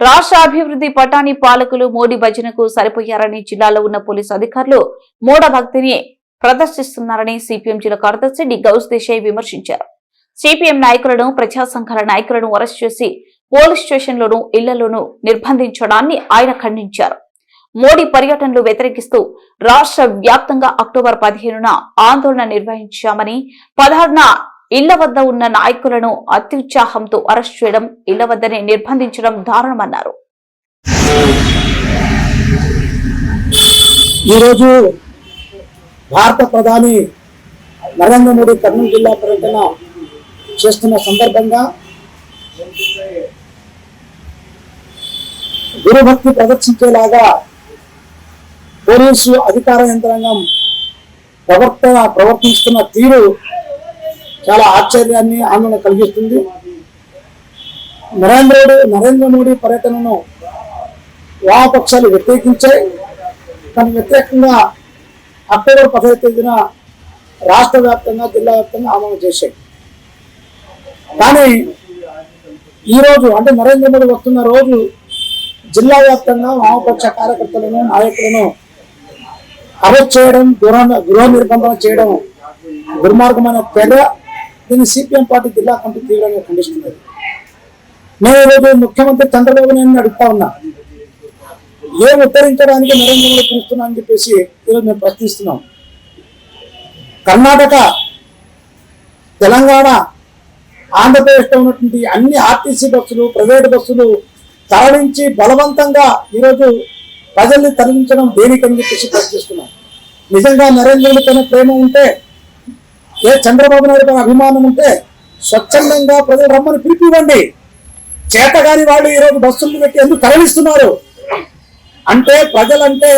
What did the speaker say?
రాష్ట్ర అభివృద్ధి పటాని పాలకులు మోడీ భజనకు సరిపోయారని జిల్లాలో ఉన్న పోలీసు అధికారులు మూఢభక్తిని ప్రదర్శిస్తున్నారని సిపిఎం జిల్లా కార్యదర్శి డి గౌస్ దేశాయ్ విమర్శించారు. సిపిఎం నాయకులను, ప్రజా సంఘాల నాయకులను అరెస్ట్ చేసి పోలీస్ స్టేషన్లోనూ ఇళ్లలోనూ నిర్బంధించడాన్ని ఆయన ఖండించారు. మోడీ పర్యటనలు వ్యతిరేకిస్తూ రాష్ట్ర వ్యాప్తంగా అక్టోబర్ 15న ఆందోళన నిర్వహించామని, 16న ఇళ్ల వద్ద ఉన్న నాయకులను అత్యుత్సాహంతో అరెస్ట్ చేయడం, ఇళ్ల వద్దనే నిర్బంధించడం దారుణమన్నారు. ఈరోజు భారత ప్రధాని నరేంద్ర మోడీ కర్నూలు జిల్లా పర్యటన చేస్తున్న సందర్భంగా గురుభక్తి ప్రదర్శించేలాగా పోలీసు అధికార యంత్రాంగం ప్రవర్తిస్తున్న తీరు చాలా ఆశ్చర్యాన్ని, ఆందోళన కలిగిస్తుంది. నరేంద్ర మోడీ పర్యటనను వామపక్షాలు వ్యతిరేకించాయి. దానికి వ్యతిరేకంగా అక్టోబర్ 15వ తేదీన రాష్ట్ర వ్యాప్తంగా, జిల్లా వ్యాప్తంగా ఆందోళన చేశాయి. కానీ ఈరోజు అంటే నరేంద్ర మోడీ వస్తున్న రోజు జిల్లా వ్యాప్తంగా వామపక్ష కార్యకర్తలను, నాయకులను అరెస్ట్ చేయడం, గృహ నిర్బంధన చేయడం దుర్మార్గమైన చర్య. దీన్ని సిపిఎం పార్టీ జిల్లా కమిటీ తీవ్రంగా ఖండిస్తున్నది. నేను ఈరోజు ముఖ్యమంత్రి చంద్రబాబు నాయుడు అడుగుతా ఉన్నా, ఏం ఉత్తరించడానికి నరేంద్ర మోడీ పిలుస్తున్నా అని చెప్పేసి ఈరోజు మేము ప్రశ్నిస్తున్నాం. కర్ణాటక, తెలంగాణ, ఆంధ్రప్రదేశ్లో ఉన్నటువంటి అన్ని ఆర్టీసీ బస్సులు, ప్రైవేటు బస్సులు తరలించి బలవంతంగా ఈరోజు ప్రజల్ని తరలించడం దేనికని చెప్పేసి ప్రశ్నిస్తున్నాం. నిజంగా నరేంద్ర మోడీ పైన ప్రేమ ఉంటే, చంద్రబాబు నాయుడు పైన అభిమానం ఉంటే స్వచ్ఛందంగా ప్రజలు రమ్మని పిలిపివ్వండి. చేతగాని వాళ్ళు ఈరోజు బస్సులు పెట్టి ఎందుకు తరలిస్తున్నారు అంటే, ప్రజలంటే